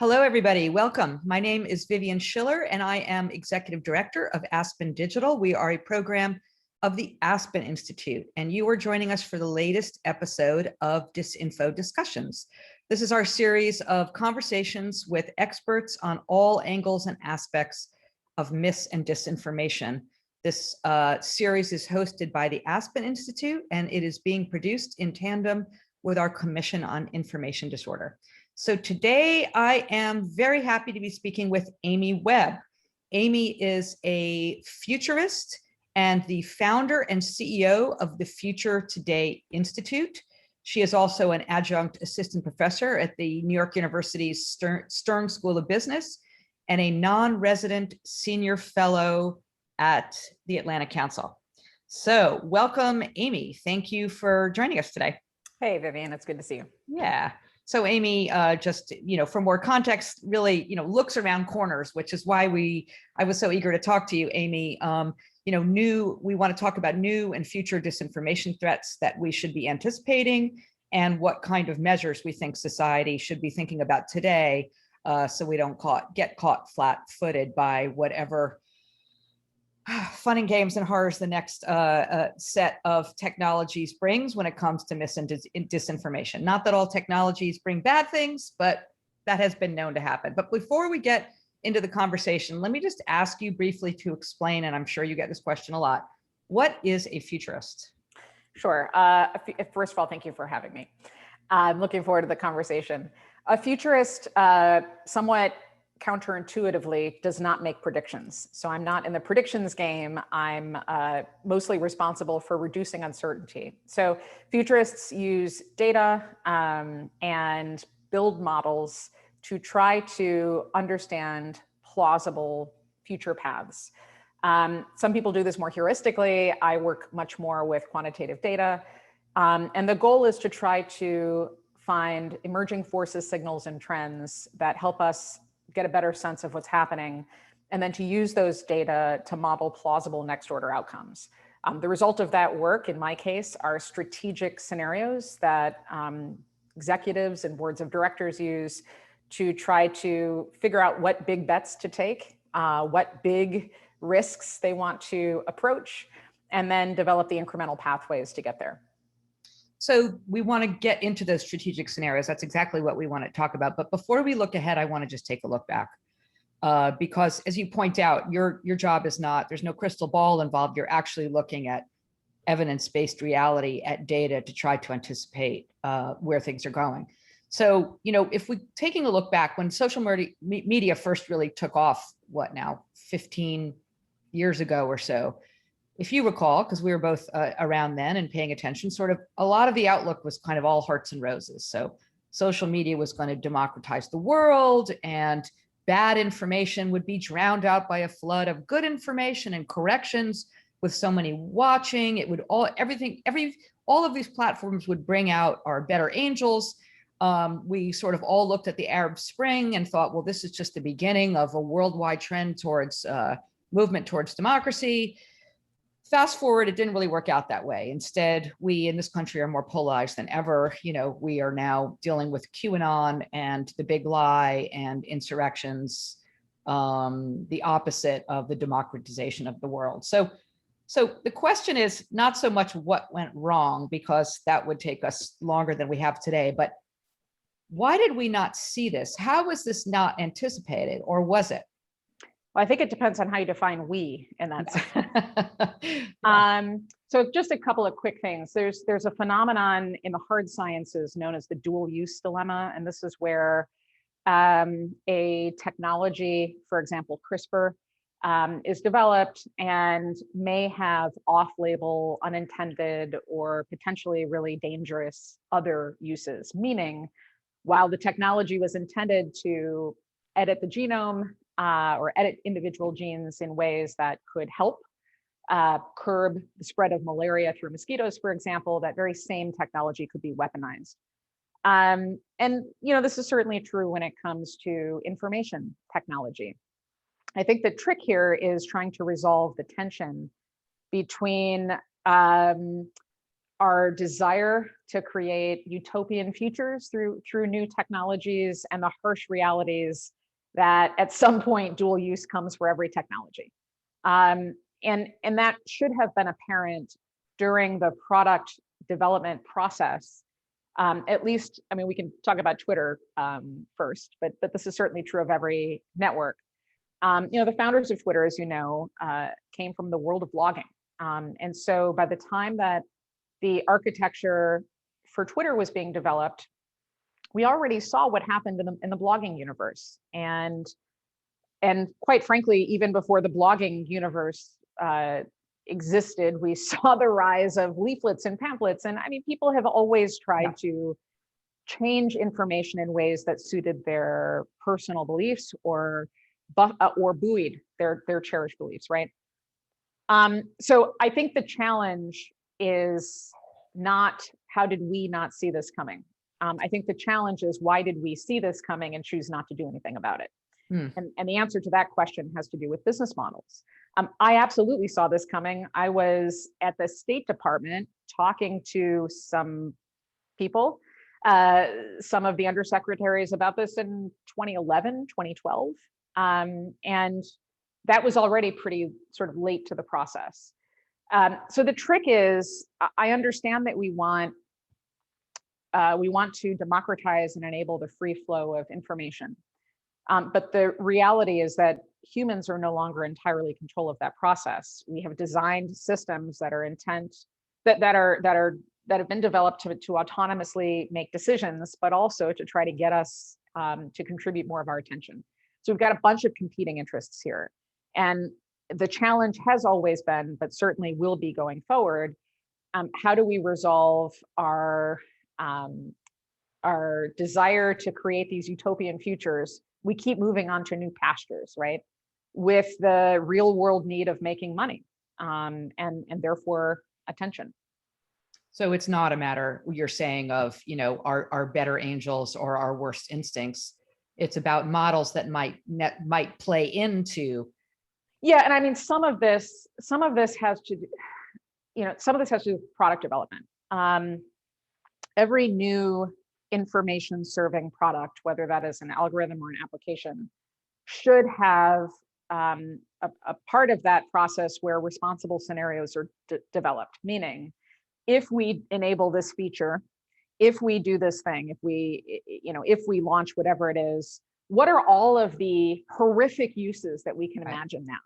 Hello, everybody. Welcome. My name is Vivian Schiller, and I am Executive Director of Aspen Digital. We are a program of the Aspen Institute, and you are joining us for the latest episode of Disinfo Discussions. This is our series of conversations with experts on all angles and aspects of mis and disinformation. This series is hosted by the Aspen Institute, and it is being produced in tandem with our Commission on Information Disorder. So today I am very happy to be speaking with Amy Webb. Amy is a futurist and the founder and CEO of the Future Today Institute. She is also an adjunct assistant professor at the New York University's Stern School of Business and a non-resident senior fellow at the Atlantic Council. So welcome, Amy. Thank you for joining us today. Hey, Vivian, it's good to see you. Yeah. So Amy, just, for more context, really, looks around corners, which is why I was so eager to talk to you, Amy. We want to talk about new and future disinformation threats that we should be anticipating and what kind of measures we think society should be thinking about today, so we don't get caught flat-footed by whatever fun and games and horrors the next set of technologies brings when it comes to mis and disinformation. Not that all technologies bring bad things, but that has been known to happen. But before we get into the conversation, let me just ask you briefly to explain, and I'm sure you get this question a lot, what is a futurist? Sure. First of all, thank you for having me. I'm looking forward to the conversation. A futurist, somewhat counterintuitively, does not make predictions. So I'm not in the predictions game. I'm mostly responsible for reducing uncertainty. So futurists use data and build models to try to understand plausible future paths. Some people do this more heuristically. I work much more with quantitative data. And the goal is to try to find emerging forces, signals, and trends that help us get a better sense of what's happening, and then to use those data to model plausible next order outcomes. The result of that work, in my case, are strategic scenarios that executives and boards of directors use to try to figure out what big bets to take, what big risks they want to approach, and then develop the incremental pathways to get there. So we want to get into those strategic scenarios. That's exactly what we want to talk about. But before we look ahead, I want to just take a look back. Because as you point out, your job is not, there's no crystal ball involved. You're actually looking at evidence-based reality, at data to try to anticipate where things are going. So, if we're taking a look back when social media first really took off, 15 years ago or so, if you recall, because we were both around then and paying attention, sort of a lot of the outlook was kind of all hearts and roses. So social media was going to democratize the world, and bad information would be drowned out by a flood of good information and corrections. With so many watching, it would all of these platforms would bring out our better angels. We sort of all looked at the Arab Spring and thought, well, this is just the beginning of a worldwide trend towards movement towards democracy. Fast forward, it didn't really work out that way. Instead, we in this country are more polarized than ever. We are now dealing with QAnon and the big lie and insurrections, the opposite of the democratization of the world. So the question is not so much what went wrong, because that would take us longer than we have today, but why did we not see this? How was this not anticipated, or was it? Well, I think it depends on how you define we in that sense. So just a couple of quick things. There's a phenomenon in the hard sciences known as the dual use dilemma. And this is where a technology, for example, CRISPR, is developed and may have off-label, unintended, or potentially really dangerous other uses. Meaning, while the technology was intended to edit the genome, or edit individual genes in ways that could help curb the spread of malaria through mosquitoes, for example, that very same technology could be weaponized. And this is certainly true when it comes to information technology. I think the trick here is trying to resolve the tension between our desire to create utopian futures through new technologies and the harsh realities that at some point dual use comes for every technology. And that should have been apparent during the product development process. At least, I mean, we can talk about Twitter first, but this is certainly true of every network. The founders of Twitter, as you know, came from the world of blogging. And so by the time that the architecture for Twitter was being developed, we already saw what happened in the blogging universe. And quite frankly, even before the blogging universe existed, we saw the rise of leaflets and pamphlets. And I mean, people have always tried to change information in ways that suited their personal beliefs or buoyed their cherished beliefs, right? So I think the challenge is not how did we not see this coming? I think the challenge is why did we see this coming and choose not to do anything about it? And the answer to that question has to do with business models. I absolutely saw this coming. I was at the State Department talking to some people, some of the undersecretaries about this in 2011, 2012. And that was already pretty sort of late to the process. So the trick is, I understand that we want to democratize and enable the free flow of information. But the reality is that humans are no longer entirely in control of that process. We have designed systems that are that have been developed to autonomously make decisions, but also to try to get us to contribute more of our attention. So we've got a bunch of competing interests here. And the challenge has always been, but certainly will be going forward, how do we resolve our desire to create these utopian futures? We keep moving on to new pastures, right? With the real world need of making money and therefore attention. So it's not a matter, you're saying, of, our better angels or our worst instincts. It's about models that might play into. Yeah, and I mean, some of this has to do, some of this has to do with product development. Every new information serving product, whether that is an algorithm or an application, should have a part of that process where responsible scenarios are developed. Meaning, if we enable this feature, if we do this thing, if we launch whatever it is, what are all of the horrific uses that we can imagine now?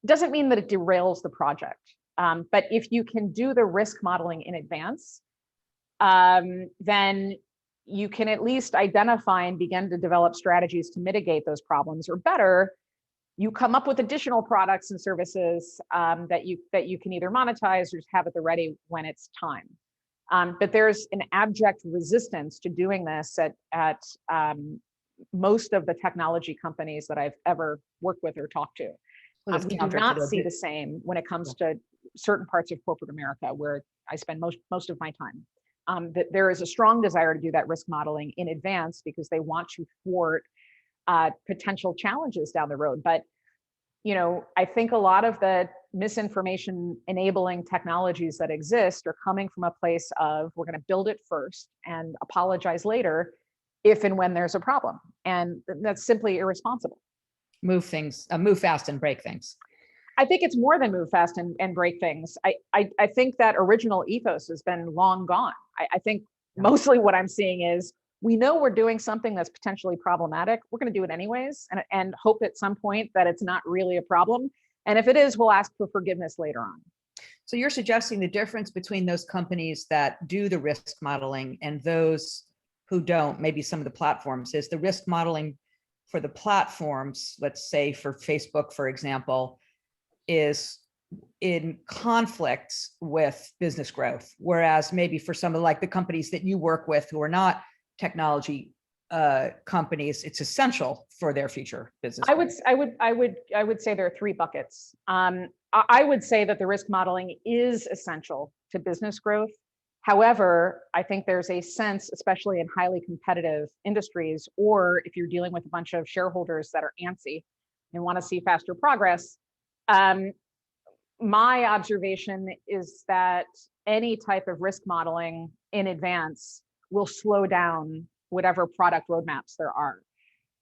It doesn't mean that it derails the project, but if you can do the risk modeling in advance, then you can at least identify and begin to develop strategies to mitigate those problems, or better, you come up with additional products and services that you can either monetize or just have at the ready when it's time. But there's an abject resistance to doing this at most of the technology companies that I've ever worked with or talked to. We do not see the same when it comes to certain parts of corporate America, where I spend most of my time. That there is a strong desire to do that risk modeling in advance because they want to thwart potential challenges down the road. But I think a lot of the misinformation enabling technologies that exist are coming from a place of, we're going to build it first and apologize later if and when there's a problem, and that's simply irresponsible. Move fast and break things. I think it's more than move fast and break things. I think that original ethos has been long gone. I think mostly what I'm seeing is, we know we're doing something that's potentially problematic. We're going to do it anyways, and hope at some point that it's not really a problem. And if it is, we'll ask for forgiveness later on. So you're suggesting the difference between those companies that do the risk modeling and those who don't, maybe some of the platforms, is the risk modeling for the platforms, let's say for Facebook, for example, is in conflict with business growth. Whereas maybe for some of like the companies that you work with who are not technology companies, it's essential for their future business. I would say there are three buckets. I would say that the risk modeling is essential to business growth. However, I think there's a sense, especially in highly competitive industries, or if you're dealing with a bunch of shareholders that are antsy and want to see faster progress, my observation is that any type of risk modeling in advance will slow down whatever product roadmaps there are.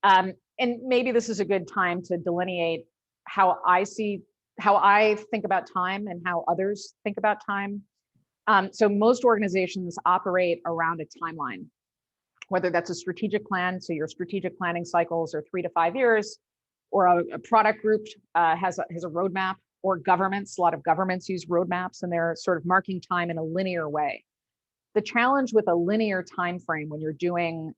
And maybe this is a good time to delineate how I think about time and how others think about time. So most organizations operate around a timeline, whether that's a strategic plan, so your strategic planning cycles are 3 to 5 years, or a product group has a roadmap, or governments, a lot of governments use roadmaps, and they're sort of marking time in a linear way. The challenge with a linear time frame when you're doing,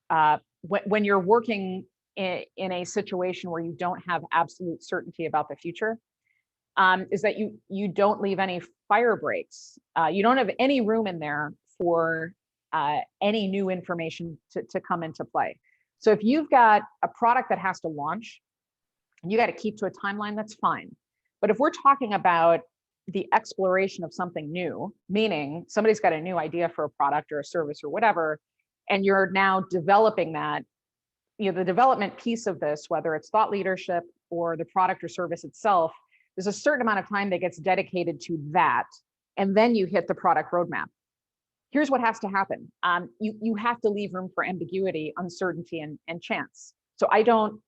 when you're working in a situation where you don't have absolute certainty about the future, is that you don't leave any fire breaks. You don't have any room in there for any new information to come into play. So if you've got a product that has to launch, and you got to keep to a timeline, that's fine. But if we're talking about the exploration of something new, meaning somebody's got a new idea for a product or a service or whatever, and you're now developing that, the development piece of this, whether it's thought leadership or the product or service itself, there's a certain amount of time that gets dedicated to that, and then you hit the product roadmap. Here's what has to happen. You have to leave room for ambiguity, uncertainty, and chance. So I don't,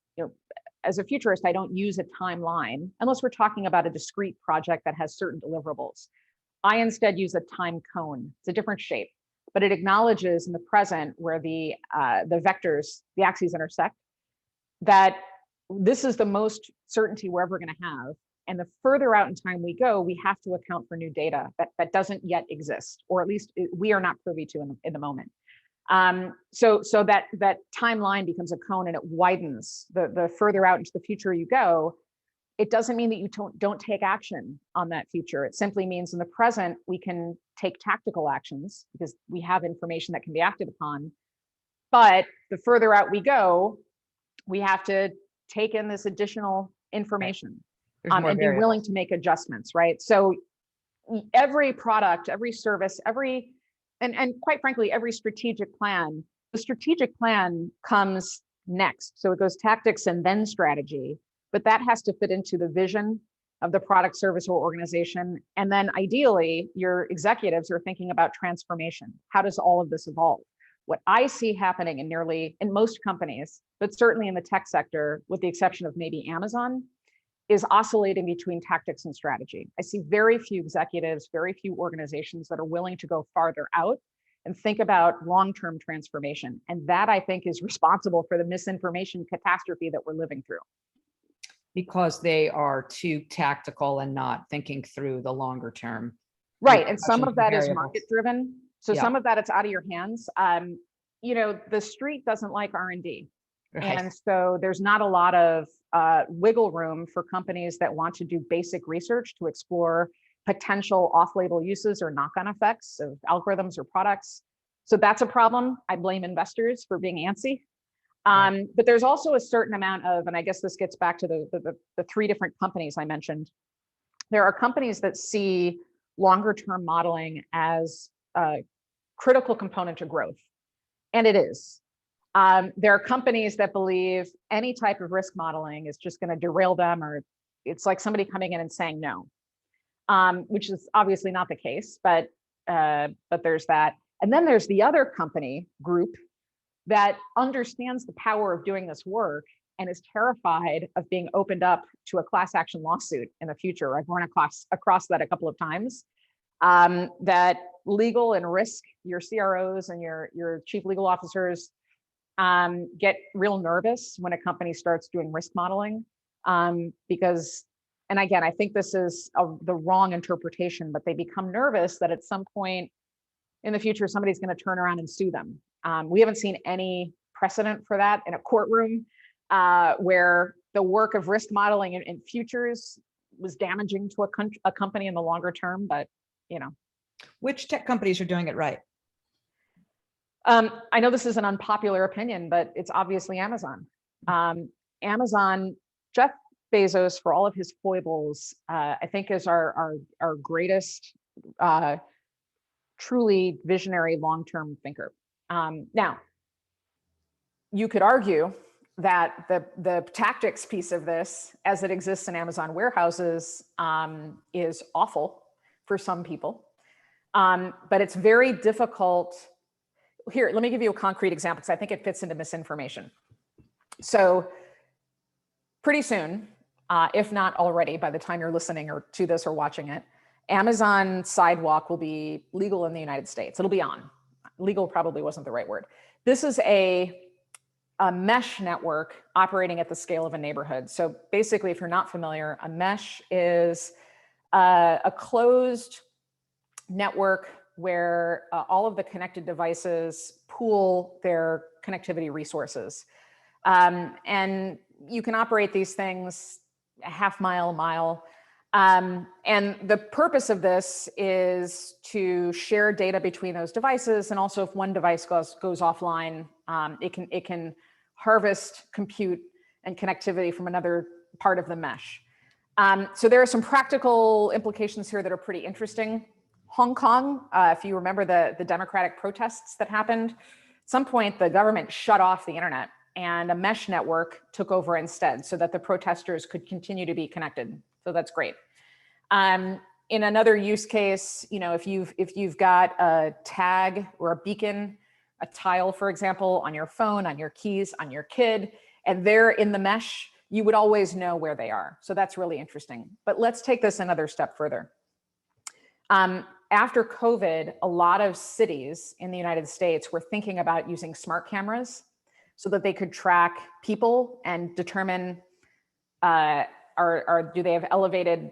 as a futurist, I don't use a timeline unless we're talking about a discrete project that has certain deliverables. I instead use a time cone. It's a different shape, but it acknowledges in the present where the vectors, the axes intersect, that this is the most certainty we're ever going to have. And the further out in time we go, we have to account for new data that doesn't yet exist, or at least we are not privy to in the moment. So that timeline becomes a cone, and it widens the further out into the future you go. It doesn't mean that you don't take action on that future. It simply means in the present, we can take tactical actions because we have information that can be acted upon. But the further out we go, we have to take in this additional information. And be willing to make adjustments, right? So every product, every service, and quite frankly, every strategic plan, the strategic plan comes next. So it goes tactics and then strategy, but that has to fit into the vision of the product, service, or organization. And then ideally, your executives are thinking about transformation. How does all of this evolve? What I see happening in most companies, but certainly in the tech sector, with the exception of maybe Amazon, is oscillating between tactics and strategy. I see very few executives, very few organizations that are willing to go farther out and think about long-term transformation. And that, I think, is responsible for the misinformation catastrophe that we're living through. Because they are too tactical and not thinking through the longer term. Right, and some of that is market-driven. So some of that, it's out of your hands. The street doesn't like R&D. Right. And so there's not a lot of wiggle room for companies that want to do basic research to explore potential off-label uses or knock-on effects of algorithms or products. So that's a problem. I blame investors for being antsy. Right. But there's also a certain amount of, and I guess this gets back to the 3 different companies I mentioned. There are companies that see longer-term modeling as a critical component to growth, and it is. There are companies that believe any type of risk modeling is just going to derail them, or it's like somebody coming in and saying no, which is obviously not the case, but there's that. And then there's the other company group that understands the power of doing this work and is terrified of being opened up to a class action lawsuit in the future. I've run across that a couple of times, that legal and risk, your CROs and your chief legal officers, get real nervous when a company starts doing risk modeling, because, and again, I think this is the wrong interpretation, but they become nervous that at some point in the future, somebody's going to turn around and sue them. We haven't seen any precedent for that in a courtroom where the work of risk modeling in futures was damaging to a company in the longer term, but Which tech companies are doing it right? I know this is an unpopular opinion, but it's obviously Amazon. Amazon, Jeff Bezos, for all of his foibles, I think is our greatest, truly visionary long-term thinker. Now, you could argue that the tactics piece of this, as it exists in Amazon warehouses, is awful for some people. But it's very difficult. Here, let me give you a concrete example because I think it fits into misinformation. So pretty soon, if not already, by the time you're listening or to this or watching it, Amazon Sidewalk will be legal in the United States. It'll be on. Legal probably wasn't the right word. This is a mesh network operating at the scale of a neighborhood. So basically, if you're not familiar, a mesh is a closed network where all of the connected devices pool their connectivity resources. And you can operate these things a half mile, mile. And the purpose of this is to share data between those devices. And also if one device goes offline, it can harvest compute and connectivity from another part of the mesh. So there are some practical implications here that are pretty interesting. Hong Kong, if you remember the democratic protests that happened, at some point the government shut off the internet and a mesh network took over instead so that the protesters could continue to be connected. So that's great. In another use case, if you've got a tag or a beacon, a tile, for example, on your phone, on your keys, on your kid, and they're in the mesh, you would always know where they are. So that's really interesting. But let's take this another step further. After COVID, a lot of cities in the United States were thinking about using smart cameras so that they could track people and determine, do they have elevated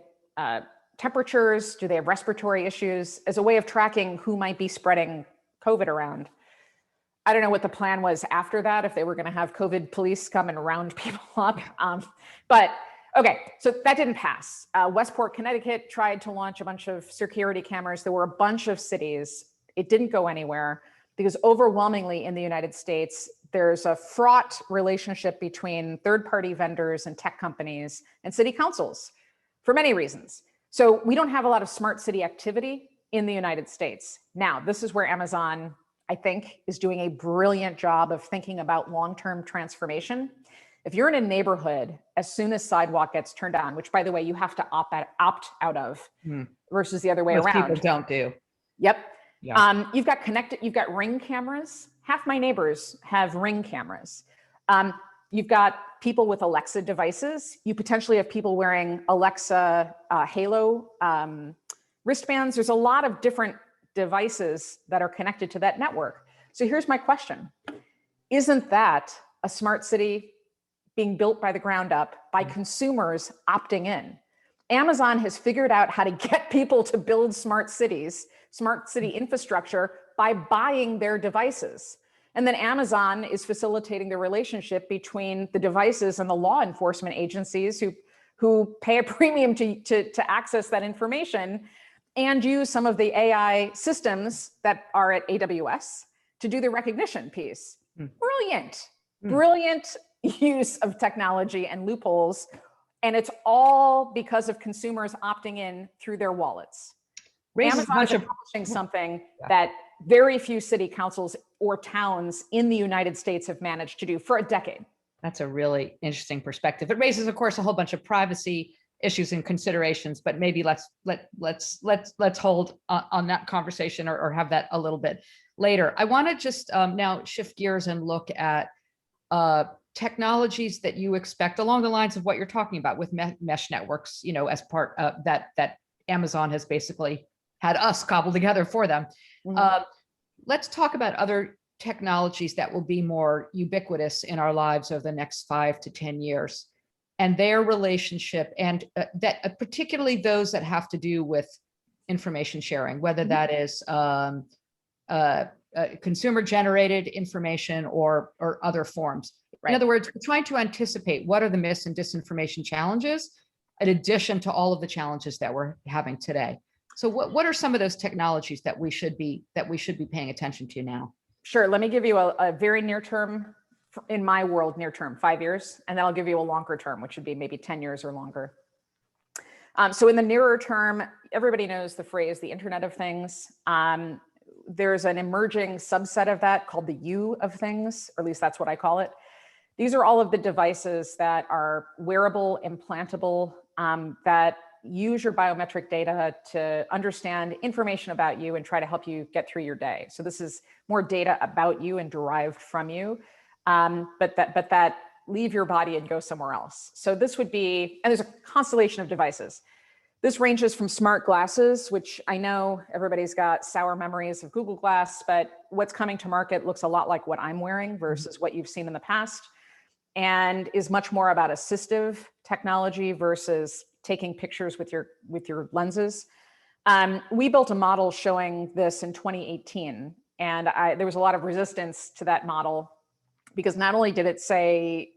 temperatures? Do they have respiratory issues? As a way of tracking who might be spreading COVID around. I don't know what the plan was after that, if they were gonna have COVID police come and round people up. But okay, so that didn't pass. Westport, Connecticut tried to launch a bunch of security cameras. There were a bunch of cities. It didn't go anywhere because overwhelmingly in the United States, there's a fraught relationship between third-party vendors and tech companies and city councils for many reasons. So we don't have a lot of smart city activity in the United States. Now, this is where Amazon, I think, is doing a brilliant job of thinking about long-term transformation. If you're in a neighborhood, as soon as Sidewalk gets turned on, which by the way, you have to opt out of versus the other way Most around. people don't do. Yep. Yeah. You've got Ring cameras. Half my neighbors have Ring cameras. You've got people with Alexa devices. You potentially have people wearing Alexa Halo wristbands. There's a lot of different devices that are connected to that network. So here's my question. Isn't that a smart city being built by the ground up by consumers opting in? Amazon has figured out how to get people to build smart cities, smart city infrastructure by buying their devices. And then Amazon is facilitating the relationship between the devices and the law enforcement agencies who pay a premium to access that information and use some of the AI systems that are at AWS to do the recognition piece. Brilliant, brilliant use of technology and loopholes. And it's all because of consumers opting in through their wallets. Amazon is accomplishing something that very few city councils or towns in the United States have managed to do for a decade. That's a really interesting perspective. It raises, of course, a whole bunch of privacy issues and considerations, but maybe let's hold on that conversation or have that a little bit later. I want to just now shift gears and look at technologies that you expect along the lines of what you're talking about with mesh networks, as part of that Amazon has basically had us cobble together for them. Let's talk about other technologies that will be more ubiquitous in our lives over the next 5 to 10 years and their relationship, and that particularly those that have to do with information sharing, whether that is consumer generated information or other forms. Right. In other words, we're trying to anticipate what are the mis and disinformation challenges in addition to all of the challenges that we're having today. So what are some of those technologies that we should be paying attention to now? Sure. Let me give you a very near term, in my world, near term, 5 years, and then I'll give you a longer term, which would be maybe 10 years or longer. So in the nearer term, everybody knows the phrase, the Internet of Things. There's an emerging subset of that called the U of Things, or at least that's what I call it. These are all of the devices that are wearable, implantable, that use your biometric data to understand information about you and try to help you get through your day. So this is more data about you and derived from you, but that leave your body and go somewhere else. So this would be, and there's a constellation of devices. This ranges from smart glasses, which I know everybody's got sour memories of Google Glass, but what's coming to market looks a lot like what I'm wearing versus what you've seen in the past, and is much more about assistive technology versus taking pictures with your lenses. We built a model showing this in 2018, and there was a lot of resistance to that model because not only did it say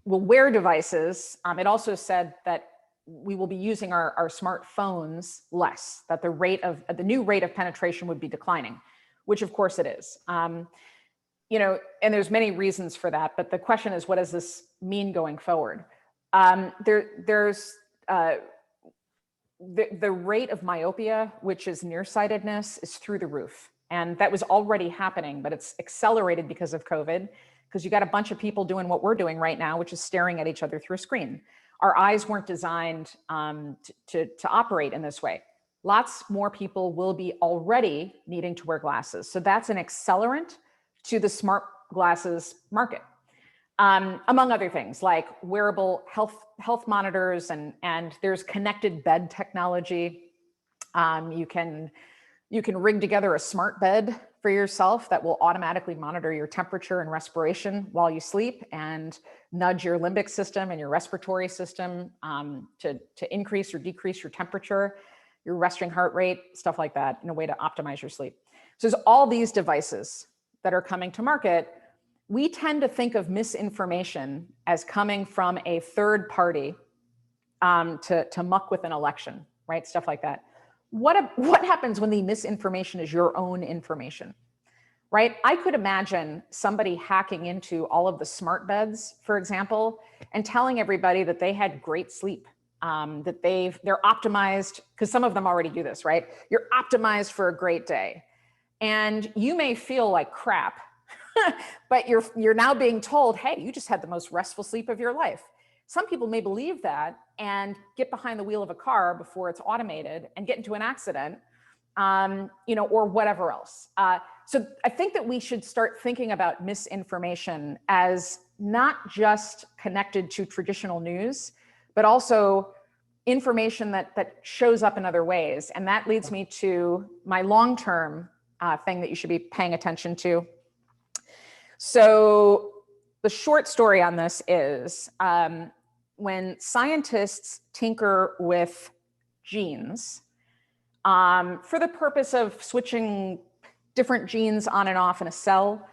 we'll wear devices, it also said that we will be using our smartphones less, that the new rate of penetration would be declining, which of course it is. You know, and there's many reasons for that, but the question is, what does this mean going forward? There's the rate of myopia, which is nearsightedness, is through the roof. And that was already happening, but it's accelerated because of COVID, because you got a bunch of people doing what we're doing right now, which is staring at each other through a screen. Our eyes weren't designed to operate in this way. Lots more people will be already needing to wear glasses. So that's an accelerant to the smart glasses market, among other things like wearable health monitors, and there's connected bed technology. You can rig together a smart bed for yourself that will automatically monitor your temperature and respiration while you sleep and nudge your limbic system and your respiratory system to increase or decrease your temperature, your resting heart rate, stuff like that, in a way to optimize your sleep. So there's all these devices that are coming to market. We tend to think of misinformation as coming from a third party to muck with an election, right? Stuff like that. What happens when the misinformation is your own information, right? I could imagine somebody hacking into all of the smart beds, for example, and telling everybody that they had great sleep, that they're optimized, because some of them already do this, right? You're optimized for a great day. And you may feel like crap, but you're now being told, hey, you just had the most restful sleep of your life. Some people may believe that and get behind the wheel of a car before it's automated and get into an accident, you know, or whatever else. So I think that we should start thinking about misinformation as not just connected to traditional news, but also information that shows up in other ways. And that leads me to my long-term thing that you should be paying attention to. So the short story on this is when scientists tinker with genes for the purpose of switching different genes on and off in a cell,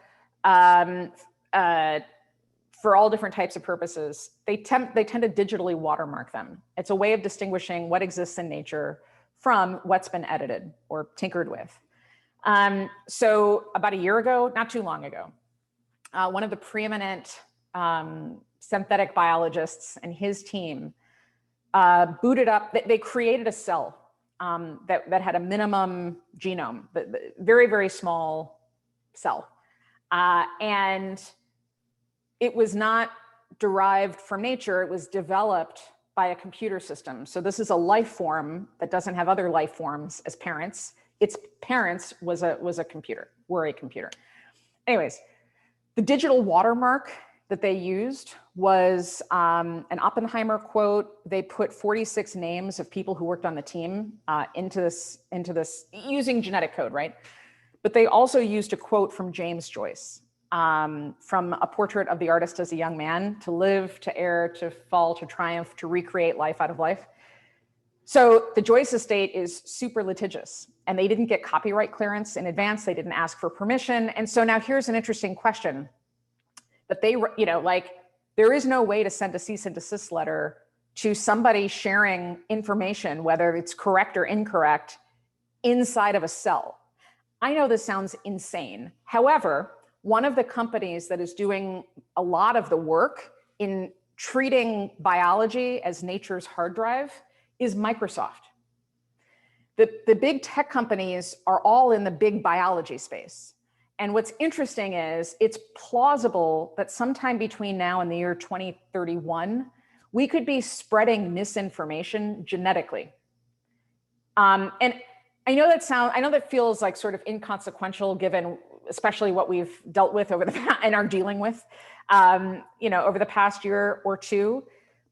for all different types of purposes, they tend to digitally watermark them. It's a way of distinguishing what exists in nature from what's been edited or tinkered with. So about a year ago, not too long ago, one of the preeminent synthetic biologists and his team booted up, they created a cell that had a minimum genome, very, very small cell. And it was not derived from nature, it was developed by a computer system. So this is a life form that doesn't have other life forms as parents. Its parents were a computer. Anyways, the digital watermark that they used was an Oppenheimer quote. They put 46 names of people who worked on the team into this using genetic code, right? But they also used a quote from James Joyce, from A Portrait of the Artist as a Young Man: to live, to err, to fall, to triumph, to recreate life out of life. So the Joyce estate is super litigious, and they didn't get copyright clearance in advance. They didn't ask for permission. And so now here's an interesting question that they, you know, like, there is no way to send a cease and desist letter to somebody sharing information, whether it's correct or incorrect, inside of a cell. I know this sounds insane. However, one of the companies that is doing a lot of the work in treating biology as nature's hard drive is Microsoft. The big tech companies are all in the big biology space. And what's interesting is it's plausible that sometime between now and the year 2031, we could be spreading misinformation genetically. And I know that feels like sort of inconsequential given especially what we've dealt with over the past and are dealing with, over the past year or two.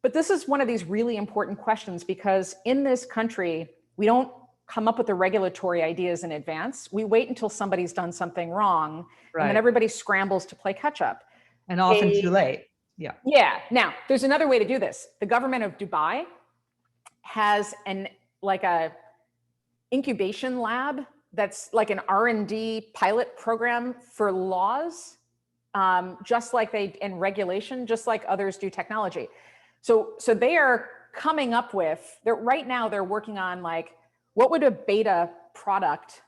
But this is one of these really important questions because in this country, we don't come up with the regulatory ideas in advance. We wait until somebody's done something wrong, Right. and then everybody scrambles to play catch up. And often too late. Yeah. Yeah. Now, there's another way to do this. The government of Dubai has a incubation lab that's like an R&D pilot program for laws, just like in regulation, just like others do technology. So they are coming up with, right now they're working on like, what would a beta product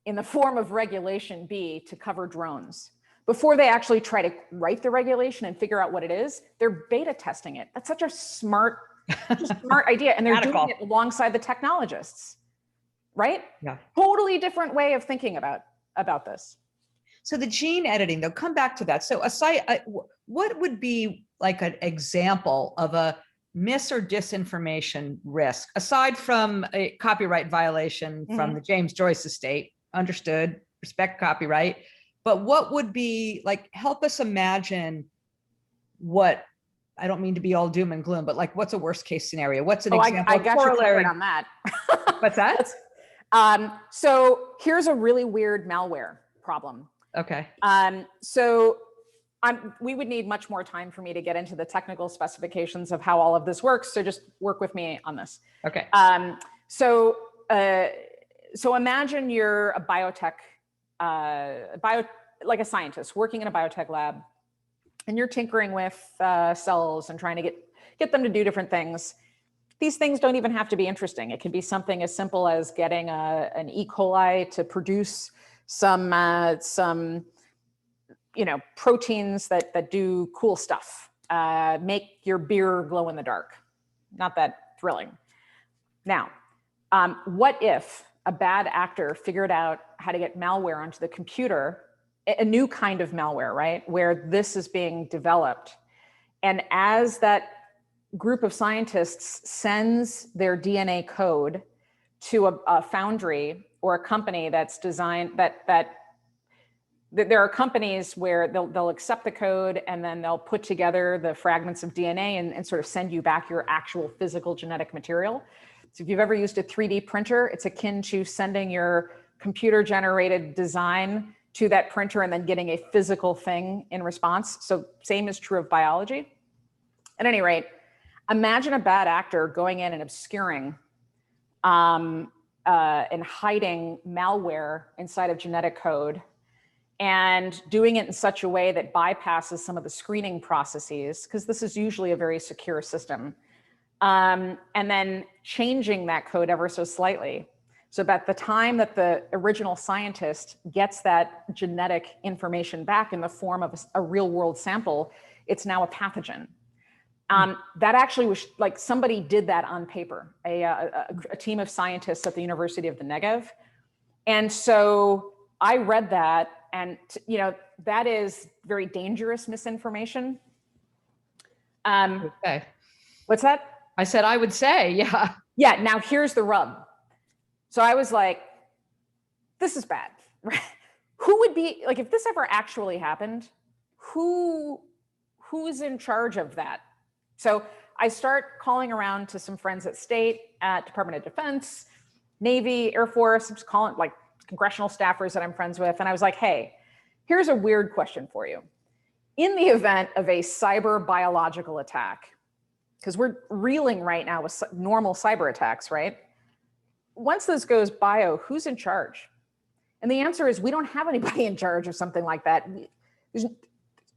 in the form of regulation be to cover drones? Before they actually try to write the regulation and figure out what it is, they're beta testing it. That's such a smart idea. And they're doing it alongside the technologists. Right? Yeah. Totally different way of thinking about this. So the gene editing, they'll come back to that. So what would be like an example of a mis or disinformation risk, aside from a copyright violation from the James Joyce estate? Understood, respect copyright. But what would be like, help us imagine what, I don't mean to be all doom and gloom, but like, what's a worst case scenario? What's an example? I got you covered on that. What's that? So here's a really weird malware problem. Okay. We would need much more time for me to get into the technical specifications of how all of this works. So just work with me on this. Okay. So imagine you're a biotech, like a scientist working in a biotech lab, and you're tinkering with cells and trying to get them to do different things. These things don't even have to be interesting. It can be something as simple as getting an E. coli to produce some proteins that do cool stuff, make your beer glow in the dark. Not that thrilling. Now, what if a bad actor figured out how to get malware onto the computer, a new kind of malware, right? Where this is being developed. And as that group of scientists sends their DNA code to a foundry or a company that's designed that there are companies where they'll accept the code and then they'll put together the fragments of DNA and sort of send you back your actual physical genetic material. So if you've ever used a 3D printer, it's akin to sending your computer generated design to that printer and then getting a physical thing in response. So same is true of biology. At any rate, imagine a bad actor going in and obscuring and hiding malware inside of genetic code and doing it in such a way that bypasses some of the screening processes, because this is usually a very secure system, and then changing that code ever so slightly. So at the time that the original scientist gets that genetic information back in the form of a real world sample, it's now a pathogen. That actually was like somebody did that on paper, a team of scientists at the University of the Negev. And so I read that, and that is very dangerous misinformation. Okay. What's that? I said, I would say, yeah. Yeah, now here's the rub. So I was like, this is bad. Who would be, like, if this ever actually happened, who's in charge of that? So I start calling around to some friends at state, at Department of Defense, Navy, Air Force, I'm just calling like congressional staffers that I'm friends with. And I was like, hey, here's a weird question for you. In the event of a cyber biological attack, because we're reeling right now with normal cyber attacks, right? Once this goes bio, who's in charge? And the answer is we don't have anybody in charge of something like that.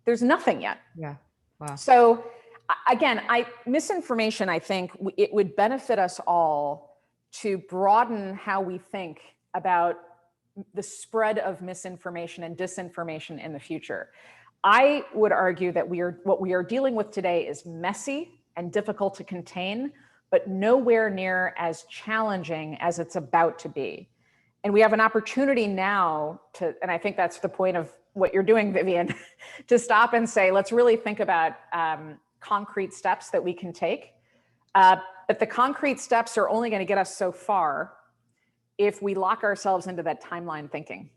There's nothing yet. Yeah. Wow. So again, misinformation, I think it would benefit us all to broaden how we think about the spread of misinformation and disinformation in the future. I would argue that what we are dealing with today is messy and difficult to contain, but nowhere near as challenging as it's about to be. And we have an opportunity now and I think that's the point of what you're doing, Vivian, to stop and say, let's really think about concrete steps that we can take. But the concrete steps are only going to get us so far if we lock ourselves into that timeline thinking.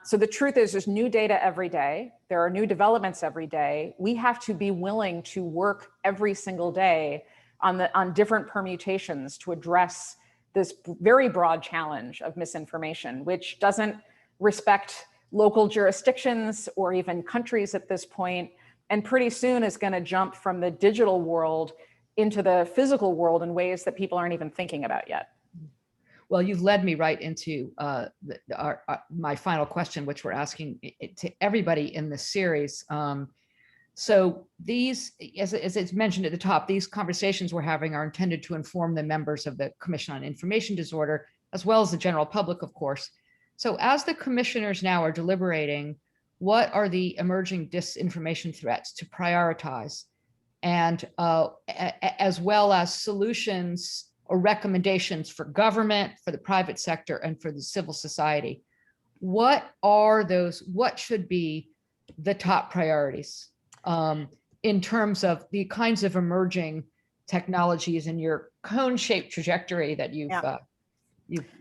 So the truth is there's new data every day. There are new developments every day. We have to be willing to work every single day on different permutations to address this very broad challenge of misinformation, which doesn't respect local jurisdictions or even countries at this point, and pretty soon is going to jump from the digital world into the physical world in ways that people aren't even thinking about yet. Well, you've led me right into my final question, which we're asking to everybody in this series. So these, as it's mentioned at the top, these conversations we're having are intended to inform the members of the Commission on Information Disorder, as well as the general public, of course. So as the commissioners now are deliberating, what are the emerging disinformation threats to prioritize, and as well as solutions or recommendations for government, for the private sector, and for the civil society? What are those, what should be the top priorities in terms of the kinds of emerging technologies in your cone-shaped trajectory that you've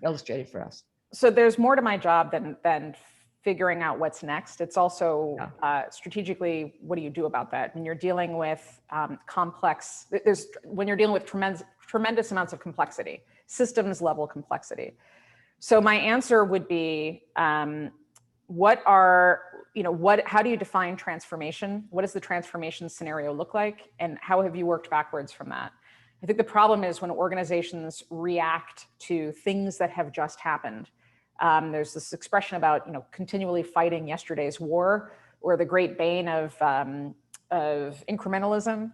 illustrated for us? So there's more to my job than figuring out what's next. It's also strategically, what do you do about that? When you're dealing with when you're dealing with tremendous amounts of complexity, systems level complexity. So my answer would be, how do you define transformation? What does the transformation scenario look like? And how have you worked backwards from that? I think the problem is when organizations react to things that have just happened. There's this expression about, continually fighting yesterday's war, or the great bane of incrementalism.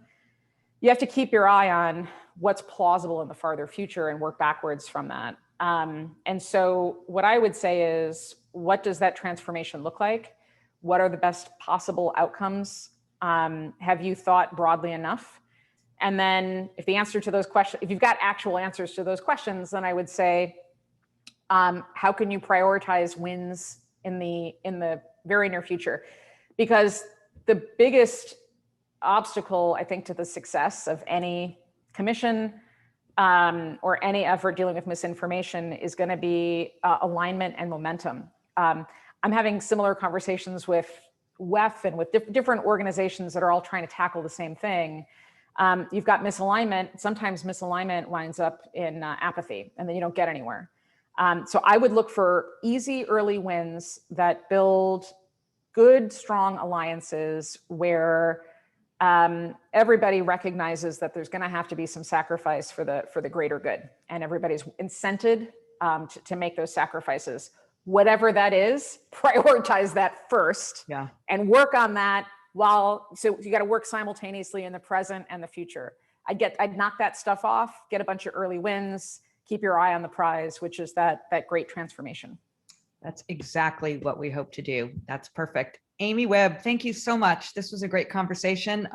You have to keep your eye on what's plausible in the farther future and work backwards from that. And so what I would say is, what does that transformation look like? What are the best possible outcomes? Have you thought broadly enough? And then if the answer to those questions, if you've got actual answers to those questions, then I would say, how can you prioritize wins in the very near future? Because the biggest obstacle, I think, to the success of any commission or any effort dealing with misinformation is going to be alignment and momentum. I'm having similar conversations with Webb and with different organizations that are all trying to tackle the same thing. You've got misalignment. Sometimes misalignment winds up in apathy, and then you don't get anywhere. So I would look for easy early wins that build good, strong alliances where everybody recognizes that there's going to have to be some sacrifice for the greater good, and everybody's incented to make those sacrifices. Whatever that is, prioritize that first, and work on that so you got to work simultaneously in the present and the future. I'd knock that stuff off, get a bunch of early wins, keep your eye on the prize, which is that great transformation. That's exactly what we hope to do. That's perfect. Amy Webb, thank you so much. This was a great conversation.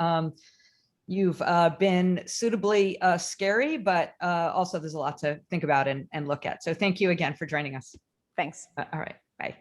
You've been suitably scary, but also there's a lot to think about and look at. So thank you again for joining us. Thanks. All right, bye.